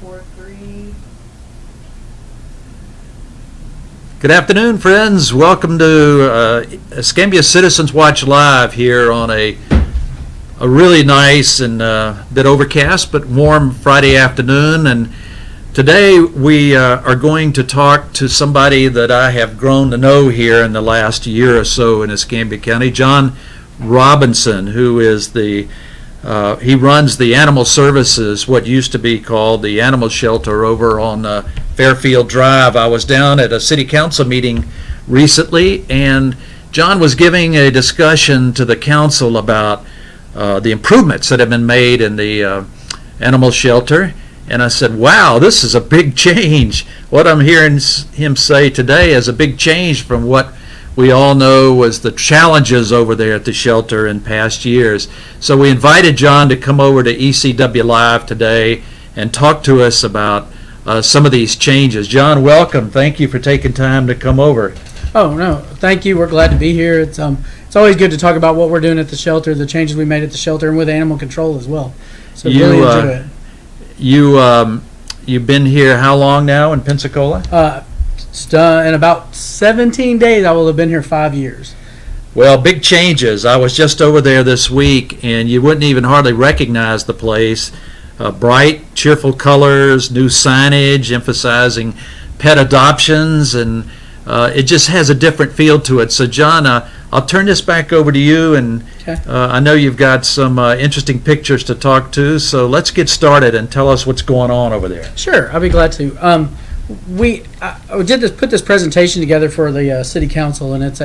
443. Good afternoon, friends. Welcome to Escambia Citizens Watch Live here on a really nice and bit overcast but warm Friday afternoon. And today we are going to talk to somebody that I have grown to know here in the last year or so in Escambia County, John Robinson, who is he runs the Animal Services, what used to be called the Animal Shelter over on Fairfield Drive. I was down at a city council meeting recently, and John was giving a discussion to the council about the improvements that have been made in the animal shelter. And I said, wow, this is a big change. What I'm hearing him say today is a big change from what we all know was the challenges over there at the shelter in past years. So we invited John to come over to ECW Live today and talk to us about some of these changes. John, welcome. Thank you for taking time to come over. Oh, no, thank you. We're glad to be here. It's always good to talk about what we're doing at the shelter, the changes we made at the shelter, and with animal control as well. So really enjoy it. You've been here how long now in Pensacola? In about 17 days, I will have been here 5 years. Well, big changes. I was just over there this week, and you wouldn't even hardly recognize the place. Bright, cheerful colors, new signage emphasizing pet adoptions, and it just has a different feel to it. So, John, I'll turn this back over to you, and okay. I know you've got some interesting pictures to talk to, so let's get started and tell us what's going on over there. Sure, I'll be glad to. I put this presentation together for the city council, and it's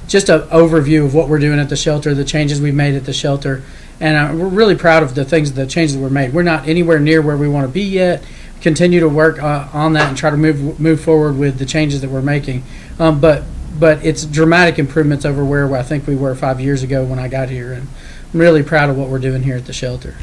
just an overview of what we're doing at the shelter, the changes we've made at the shelter, and we're really proud of the changes that were made. We're not anywhere near where we want to be yet. Continue to work on that and try to move forward with the changes that we're making. But it's dramatic improvements over where I think we were 5 years ago when I got here, and I'm really proud of what we're doing here at the shelter.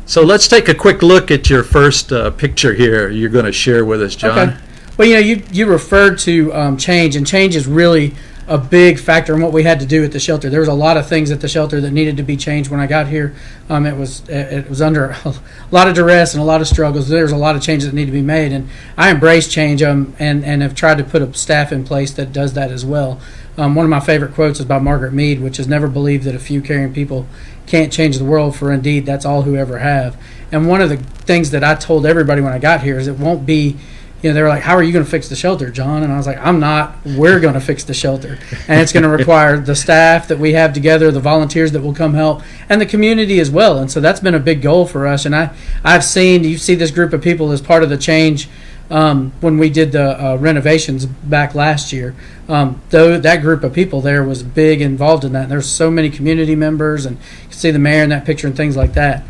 So let's take a quick look at your first picture here you're going to share with us, John. Okay. Well, you referred to change, and change is really a big factor in what we had to do at the shelter. There was a lot of things at the shelter that needed to be changed when I got here. It was under a lot of duress and a lot of struggles. There's a lot of changes that need to be made, and I embrace change and have tried to put a staff in place that does that as well. One of my favorite quotes is by Margaret Mead, which is, "Never believe that a few caring people can't change the world, for indeed that's all who ever have." And one of the things that I told everybody when I got here is it won't be, they were like, "How are you going to fix the shelter, John?" And I was like, "I'm not. We're going to fix the shelter. And it's going to require the staff that we have together, the volunteers that will come help, and the community as well." And so that's been a big goal for us. And you see this group of people as part of the change when we did the renovations back last year. Though that group of people there was big involved in that. And there's so many community members, and you can see the mayor in that picture and things like that.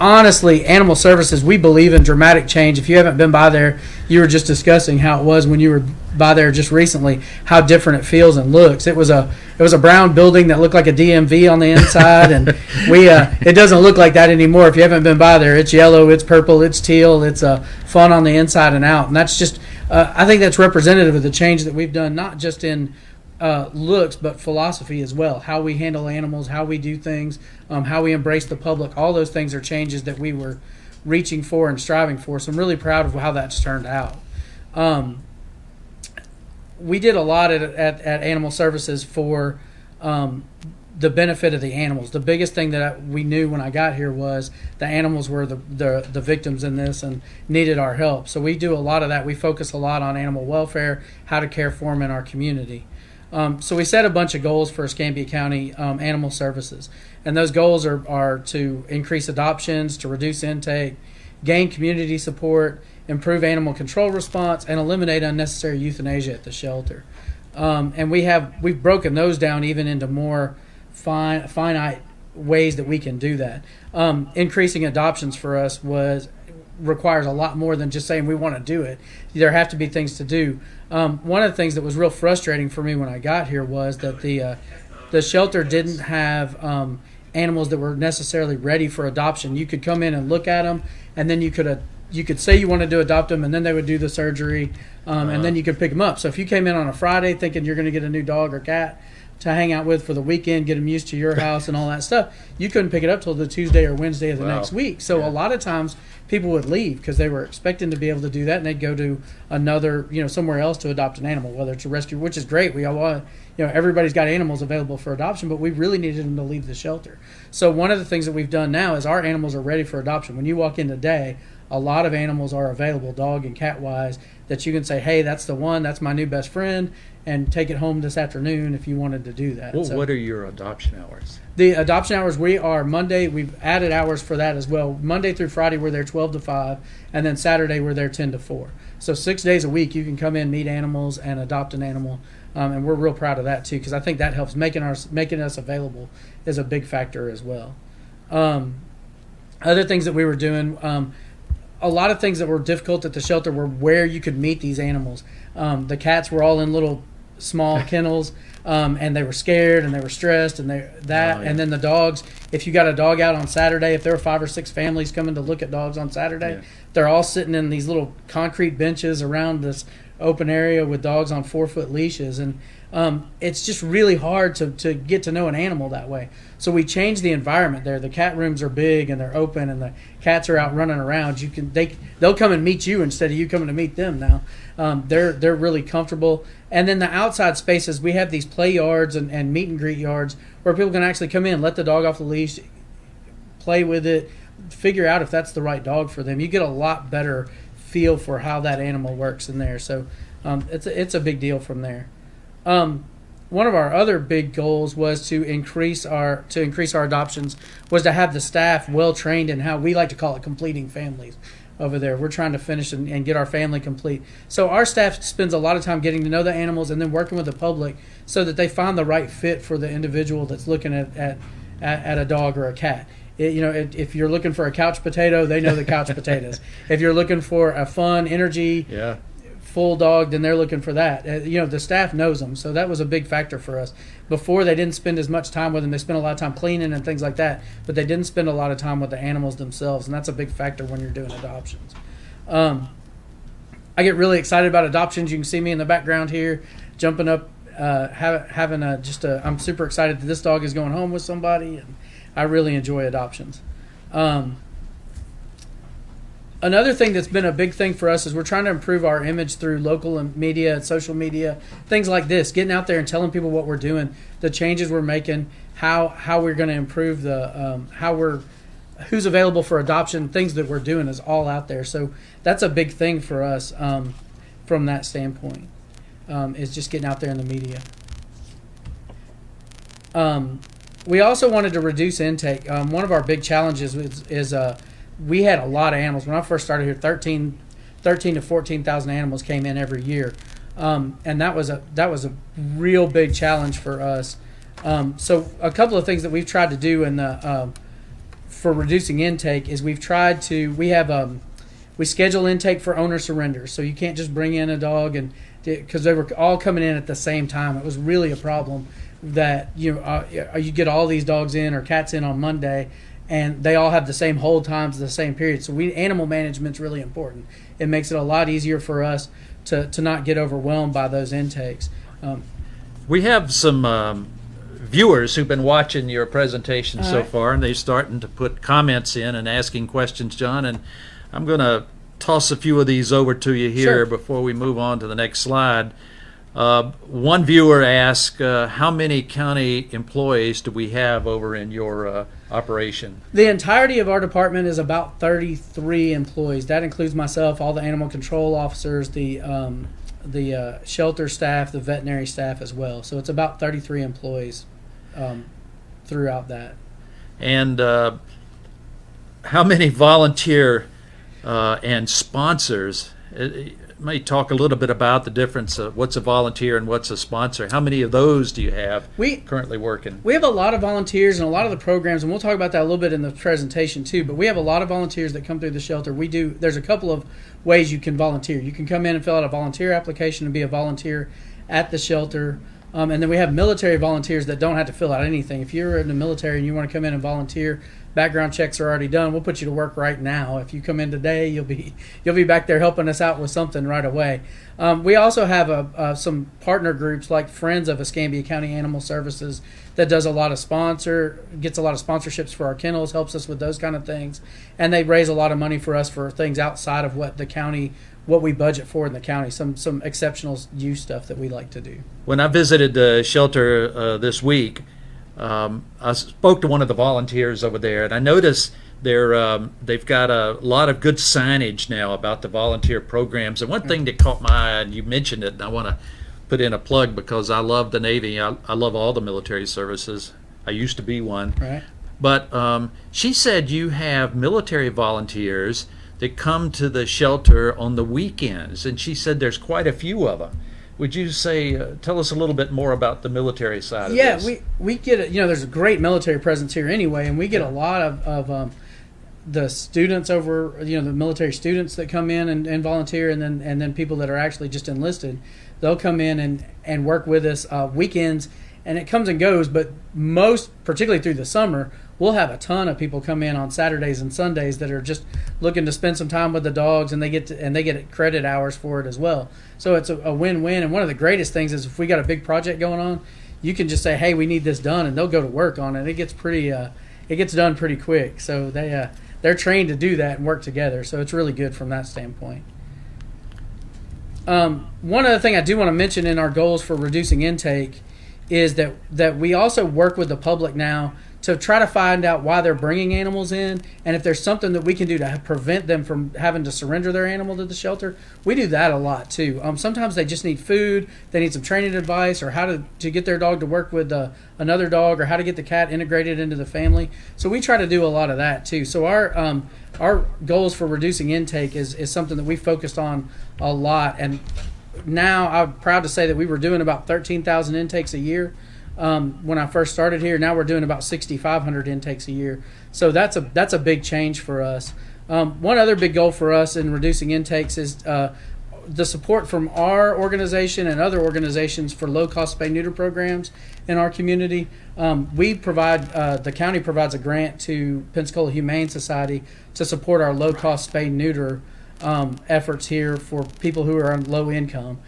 Honestly, Animal Services, we believe in dramatic change. If you haven't been by there, you were just discussing how it was when you were by there just recently, how different it feels and looks. It was a brown building that looked like a DMV on the inside, and it doesn't look like that anymore. If you haven't been by there, it's yellow, it's purple, it's teal, it's fun on the inside and out. And that's just, I think that's representative of the change that we've done, not just in looks, but philosophy as well. How we handle animals, how we do things, how we embrace the public. All those things are changes that we were reaching for and striving for. So I'm really proud of how that's turned out. We did a lot at Animal Services for the benefit of the animals. The biggest thing that we knew when I got here was the animals were the victims in this and needed our help. So we do a lot of that. We focus a lot on animal welfare, how to care for them in our community. So we set a bunch of goals for Escambia County Animal Services, and those goals are to increase adoptions, to reduce intake, gain community support, improve animal control response, and eliminate unnecessary euthanasia at the shelter. And we've broken those down even into more finite ways that we can do that. Increasing adoptions for us requires a lot more than just saying we want to do it. There have to be things to do. One of the things that was real frustrating for me when I got here was that the shelter didn't have animals that were necessarily ready for adoption. You could come in and look at them, and then you could say you wanted to adopt them, and then they would do the surgery, and then you could pick them up. So if you came in on a Friday thinking you're going to get a new dog or cat, to hang out with for the weekend, get them used to your house and all that stuff, you couldn't pick it up till the Tuesday or Wednesday of the next week. So a lot of times people would leave because they were expecting to be able to do that, and they'd go to another, somewhere else to adopt an animal, whether it's a rescue, which is great. We all want, everybody's got animals available for adoption, but we really needed them to leave the shelter. So one of the things that we've done now is our animals are ready for adoption. When you walk in today, a lot of animals are available, dog and cat wise, that you can say, hey, that's the one, that's my new best friend, and take it home this afternoon if you wanted to do that. Well, so, what are your adoption hours? The adoption hours, we are Monday, we've added hours for that as well. Monday through Friday, we're there 12 to 5, and then Saturday, we're there 10 to 4. So 6 days a week, you can come in, meet animals, and adopt an animal. And we're real proud of that, too, because I think that helps. Making us available is a big factor as well. Other things that we were doing, a lot of things that were difficult at the shelter were where you could meet these animals. The cats were all in little small kennels, and they were scared and they were stressed, and and then the dogs. If you got a dog out on Saturday, if there were 5 or 6 families coming to look at dogs on Saturday, they're all sitting in these little concrete benches around this open area with dogs on 4-foot leashes, and it's just really hard to get to know an animal that way. So we changed the environment there. The cat rooms are big and they're open, and the cats are out running around. They'll come and meet you instead of you coming to meet them now. They're really comfortable. And then the outside spaces, we have these play yards and meet and greet yards where people can actually come in, let the dog off the leash, play with it, figure out if that's the right dog for them. You get a lot better feel for how that animal works in there. So it's a big deal from there. One of our other big goals was to increase our adoptions, was to have the staff well trained in how we like to call it completing families over there. We're trying to finish and get our family complete. So our staff spends a lot of time getting to know the animals and then working with the public so that they find the right fit for the individual that's looking at a dog or a cat. If you're looking for a couch potato, they know the couch potatoes. If you're looking for a fun, energy, full dog, then they're looking for that. The staff knows them, so that was a big factor for us. Before, they didn't spend as much time with them. They spent a lot of time cleaning and things like that, but they didn't spend a lot of time with the animals themselves, and that's a big factor when you're doing adoptions. I get really excited about adoptions. You can see me in the background here, jumping up, I'm super excited that this dog is going home with somebody, and I really enjoy adoptions. Another thing that's been a big thing for us is we're trying to improve our image through local media, social media, things like this, getting out there and telling people what we're doing, the changes we're making, how we're going to improve who's available for adoption, things that we're doing is all out there. So that's a big thing for us from that standpoint, is just getting out there in the media. We also wanted to reduce intake. One of our big challenges is we had a lot of animals. When I first started here, 13 to 14,000 animals came in every year, and that was a real big challenge for us. So a couple of things that we've tried to do for reducing intake is we schedule intake for owner surrender. So you can't just bring in a dog because they were all coming in at the same time. It was really a problem that you get all these dogs in or cats in on Monday, and they all have the same hold times, the same period. So animal management's really important. It makes it a lot easier for us to not get overwhelmed by those intakes. We have some viewers who've been watching your presentation so far, and they're starting to put comments in and asking questions, John, and I'm going to toss a few of these over to you here before we move on to the next slide. One viewer asked, how many county employees do we have over in your operation? The entirety of our department is about 33 employees. That includes myself, all the animal control officers, the shelter staff, the veterinary staff as well. So it's about 33 employees throughout that. And how many volunteer and sponsors? May talk a little bit about the difference of what's a volunteer and what's a sponsor. How many of those do you have currently working? We have a lot of volunteers and a lot of the programs, and we'll talk about that a little bit in the presentation too, but we have a lot of volunteers that come through the shelter. There's a couple of ways you can volunteer. You can come in and fill out a volunteer application and be a volunteer at the shelter. And then we have military volunteers that don't have to fill out anything. If you're in the military and you want to come in and volunteer, background checks are already done. We'll put you to work right now. If you come in today, you'll be back there helping us out with something right away. We also have some partner groups like Friends of Escambia County Animal Services that does a lot of gets a lot of sponsorships for our kennels, helps us with those kind of things, and they raise a lot of money for us for things outside of what we budget for in the county, some exceptional use stuff that we like to do. When I visited the shelter this week, I spoke to one of the volunteers over there, and I noticed they've got a lot of good signage now about the volunteer programs. And one thing that caught my eye, and you mentioned it, and I want to put in a plug because I love the Navy. I love all the military services. I used to be one. Right. But she said you have military volunteers that come to the shelter on the weekends, and she said there's quite a few of them. Would you tell us a little bit more about the military side of this? Yeah, we get there's a great military presence here anyway, and we get a lot of the students over, the military students that come in and volunteer, and then people that are actually just enlisted. They'll come in and work with us weekends, and it comes and goes, but particularly through the summer, we'll have a ton of people come in on Saturdays and Sundays that are just looking to spend some time with the dogs, and they get credit hours for it as well. So it's a win-win. And one of the greatest things is if we got a big project going on, you can just say, "Hey, we need this done," and they'll go to work on it. It gets done pretty quick. So they're trained to do that and work together. So it's really good from that standpoint. One other thing I do want to mention in our goals for reducing intake is that we also work with the public now to try to find out why they're bringing animals in, and if there's something that we can do to prevent them from having to surrender their animal to the shelter. We do that a lot too. Sometimes they just need food, they need some training advice, or how to get their dog to work with another dog, or how to get the cat integrated into the family. So we try to do a lot of that too. So our goals for reducing intake is something that we focused on a lot, and now I'm proud to say that we were doing about 13,000 intakes a year. When I first started here. Now we're doing about 6,500 intakes a year. So that's a big change for us. One other big goal for us in reducing intakes is the support from our organization and other organizations for low-cost spay-neuter programs in our community. The county provides a grant to Pensacola Humane Society to support our low-cost spay-neuter efforts here for people who are on low income.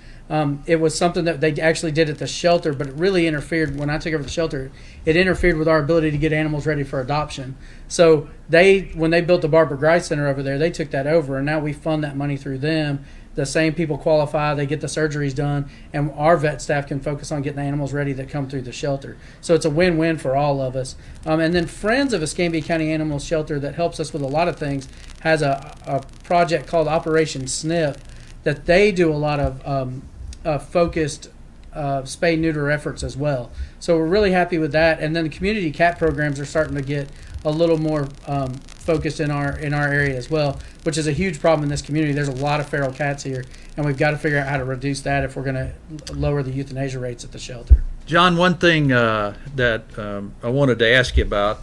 It was something that they actually did at the shelter, but it really interfered. When I took over the shelter, it interfered with our ability to get animals ready for adoption. So when they built the Barbara Grice Center over there, they took that over, and now we fund that money through them. The same people qualify, they get the surgeries done, and our vet staff can focus on getting the animals ready that come through the shelter. So it's a win-win for all of us. And then Friends of Escambia County Animal Shelter, that helps us with a lot of things, has a project called Operation SNP that they do a lot of focused spay-neuter efforts as well. So we're really happy with that. And then the community cat programs are starting to get a little more focused in our area as well, which is a huge problem in this community. There's a lot of feral cats here, and we've got to figure out how to reduce that if we're going to lower the euthanasia rates at the shelter. John, one thing that I wanted to ask you about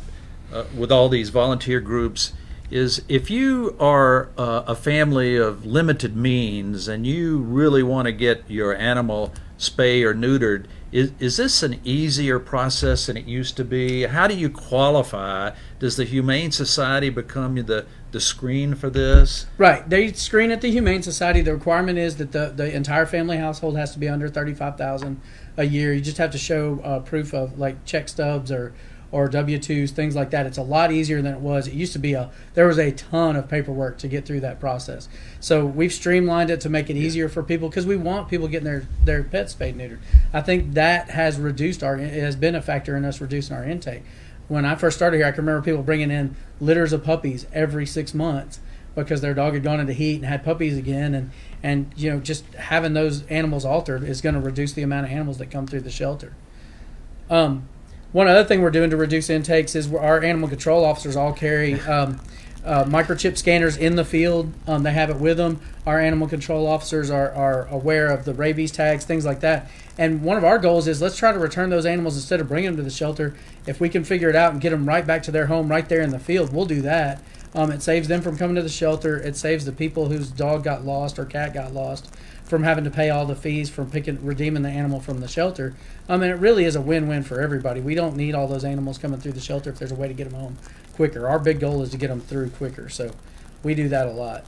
with all these volunteer groups is if you are a family of limited means and you really want to get your animal spay or neutered, is this an easier process than it used to be? How do you qualify? Does the Humane Society become the screen for this? Right. They screen at the Humane Society. The requirement is that the entire family household has to be under $35,000 a year. You just have to show proof of like check stubs or W-2s, things like that. It's a lot easier than it was. It used to be there was a ton of paperwork to get through that process. So we've streamlined it to make it easier for people because we want people getting their pets spayed and neutered. I think that has it has been a factor in us reducing our intake. When I first started here, I can remember people bringing in litters of puppies every 6 months because their dog had gone into heat and had puppies again, and just having those animals altered is going to reduce the amount of animals that come through the shelter. One other thing we're doing to reduce intakes is our animal control officers all carry microchip scanners in the field. They have it with them. Our animal control officers are aware of the rabies tags, things like that. And one of our goals is let's try to return those animals instead of bringing them to the shelter. If we can figure it out and get them right back to their home right there in the field, we'll do that. It saves them from coming to the shelter. It saves the people whose dog got lost or cat got lost from having to pay all the fees from redeeming the animal from the shelter. And it really is a win-win for everybody. We don't need all those animals coming through the shelter if there's a way to get them home quicker. Our big goal is to get them through quicker, so we do that a lot.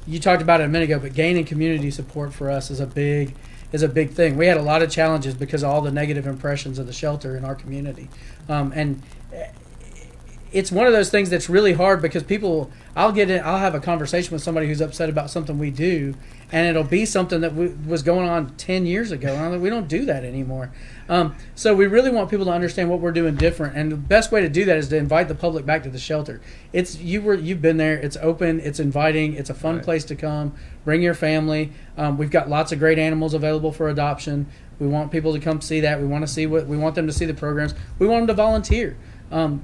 You talked about it a minute ago, but gaining community support for us is a big thing. We had a lot of challenges because of all the negative impressions of the shelter in our community, and it's one of those things that's really hard because I'll have a conversation with somebody who's upset about something we do, and it'll be something that was going on 10 years ago. And I'm like, we don't do that anymore. So we really want people to understand what we're doing different, and the best way to do that is to invite the public back to the shelter. You've been there. It's open. It's inviting. It's a fun place to come. Bring your family. We've got lots of great animals available for adoption. We want people to come see that. We want them to see the programs. We want them to volunteer.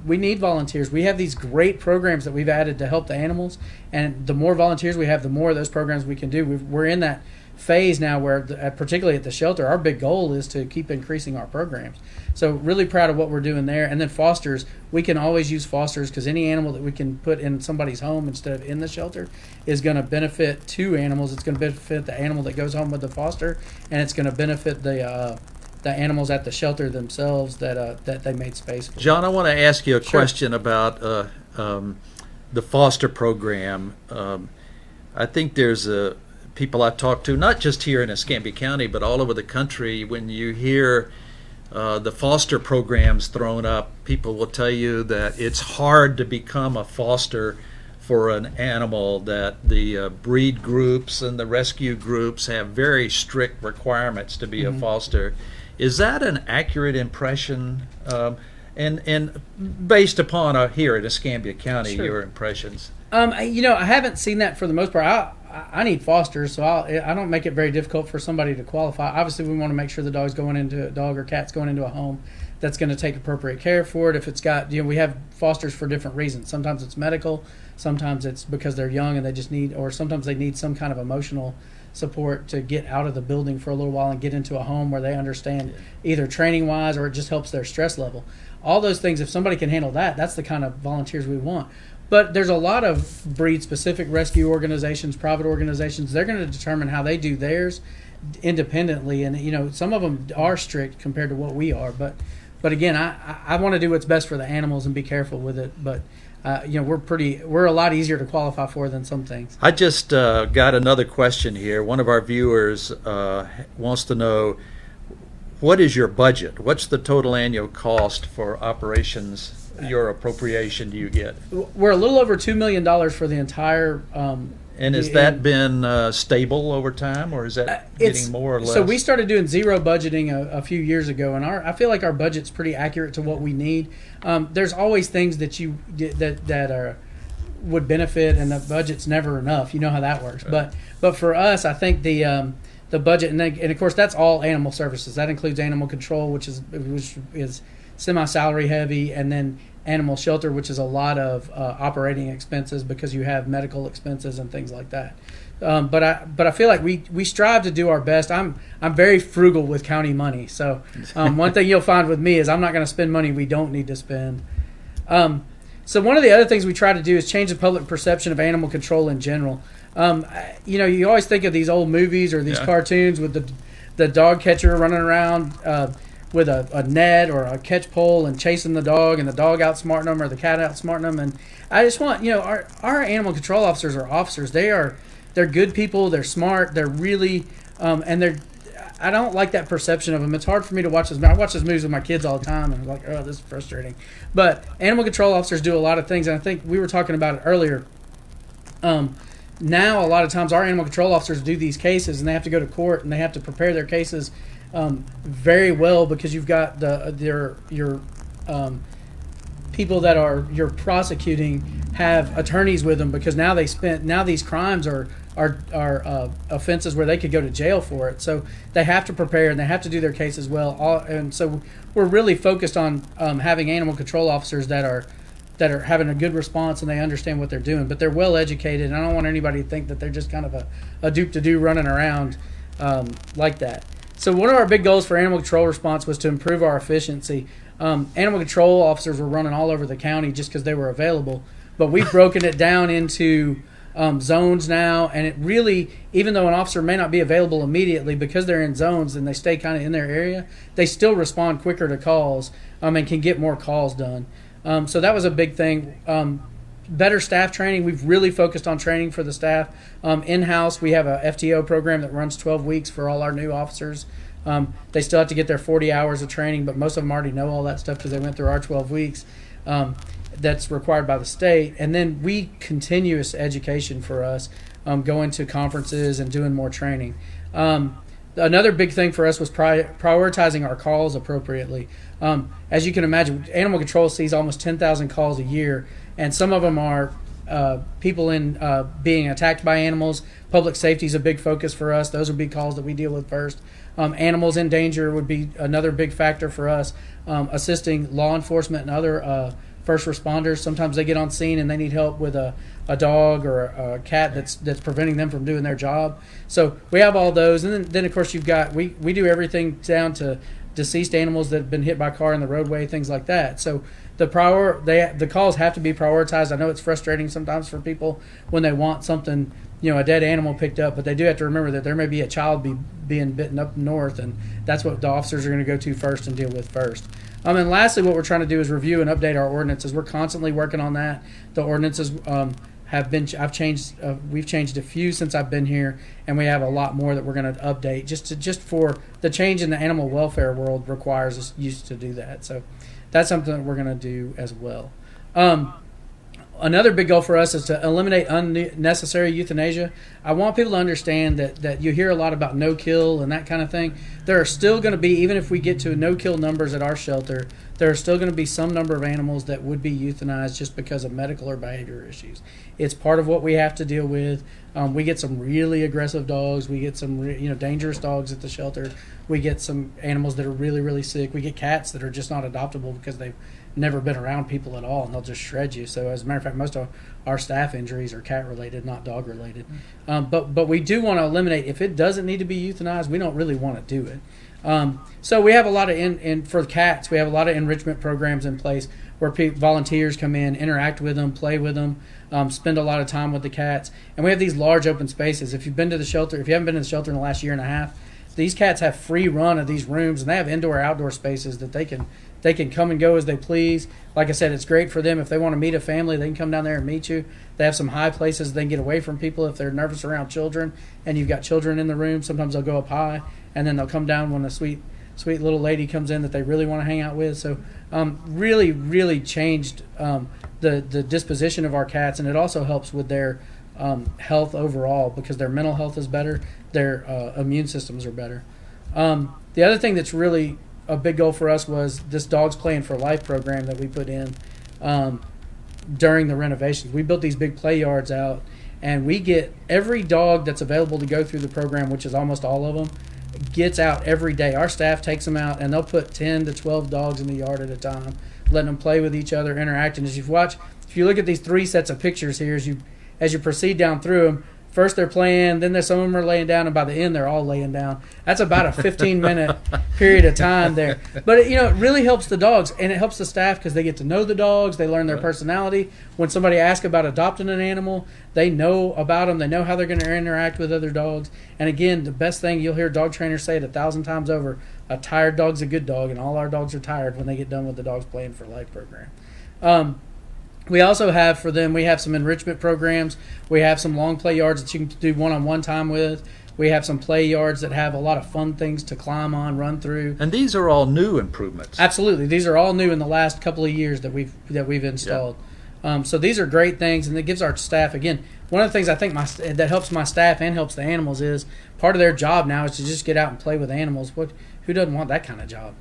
We need volunteers. We have these great programs that we've added to help the animals, and the more volunteers we have, the more of those programs we can do. We're in that phase now where, particularly at the shelter, our big goal is to keep increasing our programs. So really proud of what we're doing there. And then fosters, we can always use fosters because any animal that we can put in somebody's home instead of in the shelter is going to benefit two animals. It's going to benefit the animal that goes home with the foster, and it's going to benefit the animals at the shelter themselves that they made space for. John, I want to ask you a question about the foster program. I think there's people I've talked to, not just here in Escambia County, but all over the country, when you hear the foster programs thrown up, people will tell you that it's hard to become a foster for an animal, that the breed groups and the rescue groups have very strict requirements to be a foster. Is that an accurate impression? And based upon here in Escambia County, your impressions? I haven't seen that for the most part. I need fosters, so I don't make it very difficult for somebody to qualify. Obviously, we want to make sure the dog or cat's going into a home that's going to take appropriate care for it. If it's got, we have fosters for different reasons. Sometimes it's medical, sometimes it's because they're young and they just need, or sometimes they need some kind of emotional support to get out of the building for a little while and get into a home where they understand either training wise or it just helps their stress level. All those things, if somebody can handle that, that's the kind of volunteers we want. But there's a lot of breed specific rescue organizations, private organizations. They're going to determine how they do theirs independently, and some of them are strict compared to what we are. But again, I want to do what's best for the animals and be careful with it. But we're a lot easier to qualify for than some things. I just got another question here. One of our viewers wants to know, what is your budget? What's the total annual cost for operations? Your appropriation do you get? We're a little over $2 million for the entire. And has that been stable over time, or is that getting more or less? So we started doing zero budgeting a few years ago, and I feel like our budget's pretty accurate to what we need. There's always things that would benefit, and the budget's never enough. You know how that works. Right. But for us, I think the budget, and of course that's all animal services. That includes animal control, which is semi-salary heavy, and then animal shelter, which is a lot of operating expenses because you have medical expenses and things like that. But I feel like we strive to do our best. I'm very frugal with county money. So one thing you'll find with me is I'm not going to spend money we don't need to spend. So one of the other things we try to do is change the public perception of animal control in general. You always think of these old movies or these cartoons with the dog catcher running around with a net or a catch pole and chasing the dog, and the dog outsmarting them or the cat outsmarting them. And I just want, our animal control officers are officers. They're good people. They're smart. They're really, I don't like that perception of them. It's hard for me to watch this. I watch those movies with my kids all the time, and I'm like, oh, this is frustrating. But animal control officers do a lot of things, and I think we were talking about it earlier. Now, a lot of times, our animal control officers do these cases, and they have to go to court, and they have to prepare their cases very well because you've got your people that you're prosecuting have attorneys with them because now these crimes are offenses where they could go to jail for it. So they have to prepare and they have to do their cases well. And so we're really focused on having animal control officers that are having a good response and they understand what they're doing, but they're well educated. And I don't want anybody to think that they're just kind of a dupe-to-do running around like that. So one of our big goals for animal control response was to improve our efficiency. Animal control officers were running all over the county just because they were available, but we've broken it down into zones now, and it really, even though an officer may not be available immediately, because they're in zones and they stay kind of in their area, they still respond quicker to calls and can get more calls done. So that was a big thing. Better staff training. We've really focused on training for the staff. In-house, we have a FTO program that runs 12 weeks for all our new officers. They still have to get their 40 hours of training, but most of them already know all that stuff because they went through our 12 weeks. That's required by the state. And then continuous education for us, going to conferences and doing more training. Another big thing for us was prioritizing our calls appropriately. As you can imagine, animal control sees almost 10,000 calls a year, and some of them are people in being attacked by animals. Public safety is a big focus for us. Those would be calls that we deal with first. Animals in danger would be another big factor for us. Assisting law enforcement and other first responders. Sometimes they get on scene and they need help with a dog or a cat that's preventing them from doing their job. So we have all those, and then of course you've got we do everything down to deceased animals that have been hit by a car in the roadway, things like that. So the calls have to be prioritized. I know it's frustrating sometimes for people when they want something, a dead animal picked up, but they do have to remember that there may be a child being bitten up north, and that's what the officers are going to go to first and deal with first. And lastly, what we're trying to do is review and update our ordinances. We're constantly working on that. The ordinances we've changed a few since I've been here, and we have a lot more that we're going to update. Just for the change in the animal welfare world requires us used to do that. So that's something that we're going to do as well. Another big goal for us is to eliminate unnecessary euthanasia. I want people to understand that you hear a lot about no-kill and that kind of thing. There are still going to be, even if we get to no-kill numbers at our shelter, there are still going to be some number of animals that would be euthanized just because of medical or behavior issues. It's part of what we have to deal with. We get some really aggressive dogs. We get some dangerous dogs at the shelter. We get some animals that are really, really sick. We get cats that are just not adoptable because they've never been around people at all, and they'll just shred you. So as a matter of fact, most of our staff injuries are cat related, not dog related. But we do want to eliminate, if it doesn't need to be euthanized, we don't really want to do it. So we have a lot of for cats, we have a lot of enrichment programs in place where volunteers come in, interact with them, play with them, spend a lot of time with the cats. And we have these large open spaces. If you haven't been to the shelter in the last year and a half, these cats have free run of these rooms, and they have indoor outdoor spaces that they can come and go as they please. Like I said, it's great for them. If they want to meet a family, they can come down there and meet you. They have some high places they can get away from people if they're nervous around children and you've got children in the room. Sometimes they'll go up high, and then they'll come down when a sweet little lady comes in that they really want to hang out with. So really, really changed the disposition of our cats, and it also helps with their health overall because their mental health is better, their immune systems are better. The other thing that's really a big goal for us was this Dogs Playing for Life program that we put in during the renovations. We built these big play yards out, and we get every dog that's available to go through the program, which is almost all of them, gets out every day. Our staff takes them out, and they'll put 10 to 12 dogs in the yard at a time, letting them play with each other, interacting. If you look at these three sets of pictures here, as you proceed down through them, first they're playing, then some of them are laying down, and by the end they're all laying down. That's about a 15-minute period of time there. But it really helps the dogs, and it helps the staff because they get to know the dogs. They learn their personality. When somebody asks about adopting an animal, they know about them. They know how they're going to interact with other dogs. And again, the best thing, you'll hear dog trainers say it 1,000 times over, a tired dog's a good dog, and all our dogs are tired when they get done with the Dogs Playing for Life program. We also have for them, we have some enrichment programs. We have some long play yards that you can do one-on-one time with. We have some play yards that have a lot of fun things to climb on, run through. And these are all new improvements. Absolutely. These are all new in the last couple of years that we've installed. Yeah. So these are great things, and it gives our staff, again, one of the things I think that helps my staff and helps the animals is part of their job now is to just get out and play with animals. Who doesn't want that kind of job?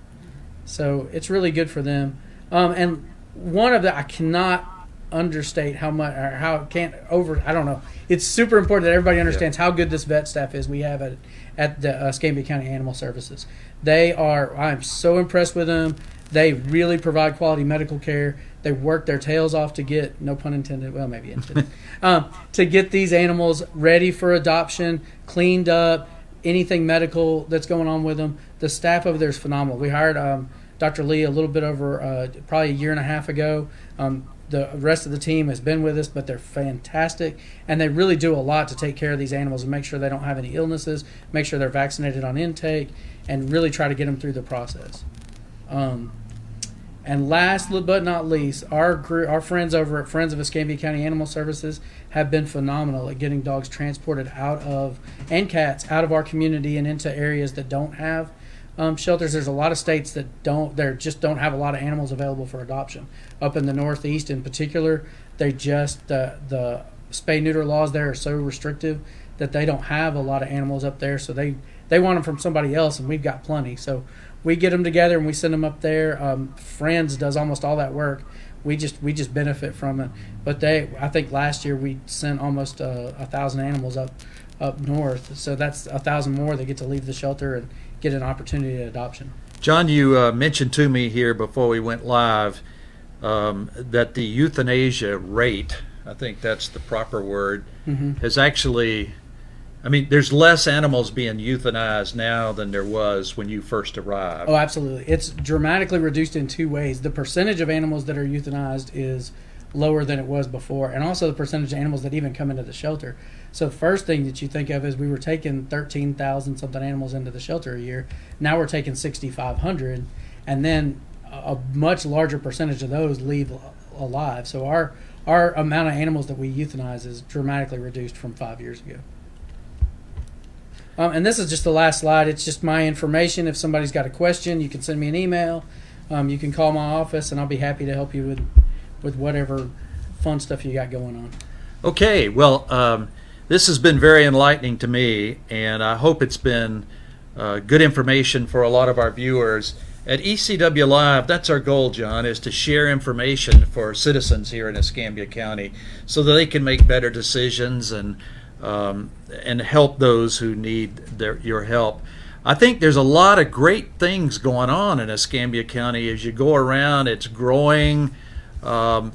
So it's really good for them. And one of I cannot understate how much, or I don't know. It's super important that everybody understands how good this vet staff is we have at the Escambia County Animal Services. I'm so impressed with them. They really provide quality medical care. They work their tails off to get, no pun intended, well, maybe intended, to get these animals ready for adoption, cleaned up, anything medical that's going on with them. The staff over there is phenomenal. We hired Dr. Lee a little bit over probably a year and a half ago. the rest of the team has been with us, but they're fantastic, and they really do a lot to take care of these animals and make sure they don't have any illnesses, make sure they're vaccinated on intake, and really try to get them through the process. And last but not least, our friends over at Friends of Escambia County Animal Services have been phenomenal at getting dogs transported and cats out of our community and into areas that don't have shelters. There's a lot of states that just don't have a lot of animals available for adoption. Up in the Northeast in particular, they just the spay-neuter laws there are so restrictive that they don't have a lot of animals up there, so they want them from somebody else, and we've got plenty. So we get them together and we send them up there. Friends does almost all that work. We just benefit from it. But I think last year we sent almost 1,000 animals up north. So that's 1,000 more that get to leave the shelter and get an opportunity at adoption. John, you mentioned to me here before we went live that the euthanasia rate, I think that's the proper word, has actually, I mean, there's less animals being euthanized now than there was when you first arrived. Oh, absolutely. It's dramatically reduced in two ways. The percentage of animals that are euthanized is lower than it was before, and also the percentage of animals that even come into the shelter. So the first thing that you think of is we were taking 13,000 something animals into the shelter a year. Now we're taking 6,500, and then a much larger percentage of those leave alive. So our amount of animals that we euthanize is dramatically reduced from 5 years ago. And this is just the last slide. It's just my information. If somebody's got a question, you can send me an email. You can call my office, and I'll be happy to help you with whatever fun stuff you got going on. Okay, well, this has been very enlightening to me, and I hope it's been good information for a lot of our viewers. At ECW Live, that's our goal, John, is to share information for citizens here in Escambia County so that they can make better decisions and help those who need your help. I think there's a lot of great things going on in Escambia County. As you go around, it's growing.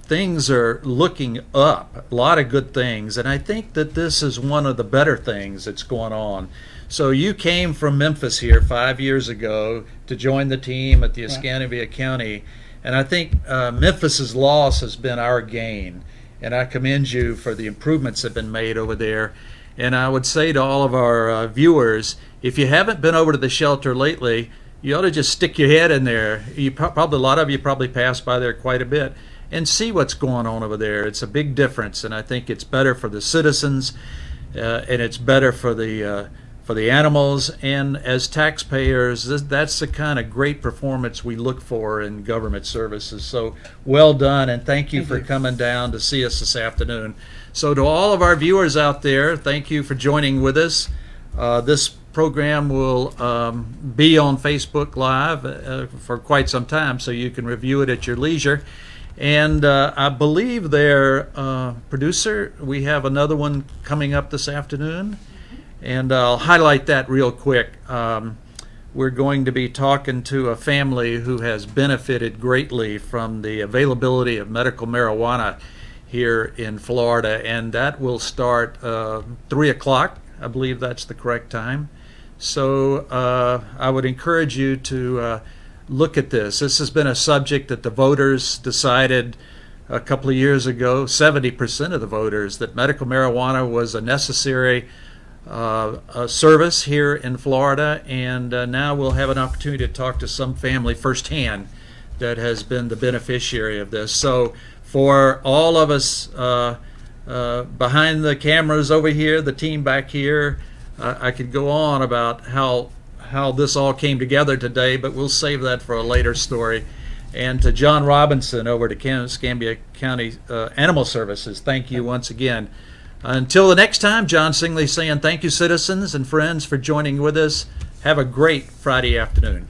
Things are looking up, a lot of good things, and I think that this is one of the better things that's going on. So you came from Memphis here 5 years ago to join the team at the Escambia County, and I think Memphis's loss has been our gain, and I commend you for the improvements that have been made over there. And I would say to all of our viewers, if you haven't been over to the shelter lately, you ought to just stick your head in there. Probably a lot of you probably pass by there quite a bit and see what's going on over there. It's a big difference, and I think it's better for the citizens, and it's better for the animals. And as taxpayers, that's the kind of great performance we look for in government services. So well done, and thank you for coming down to see us this afternoon. So to all of our viewers out there, thank you for joining with us. This program will be on Facebook Live for quite some time, so you can review it at your leisure. And I believe their producer, we have another one coming up this afternoon, and I'll highlight that real quick. We're going to be talking to a family who has benefited greatly from the availability of medical marijuana here in Florida, and that will start 3 o'clock. I believe that's the correct time. So I would encourage you to look at this. This has been a subject that the voters decided a couple of years ago, 70% of the voters, that medical marijuana was a necessary service here in Florida, and now we'll have an opportunity to talk to some family firsthand that has been the beneficiary of this. So for all of us behind the cameras over here, the team back here, I could go on about how this all came together today, but we'll save that for a later story. And to John Robinson over to Escambia County Animal Services, thank you once again. Until the next time, John Singley saying thank you, citizens and friends, for joining with us. Have a great Friday afternoon.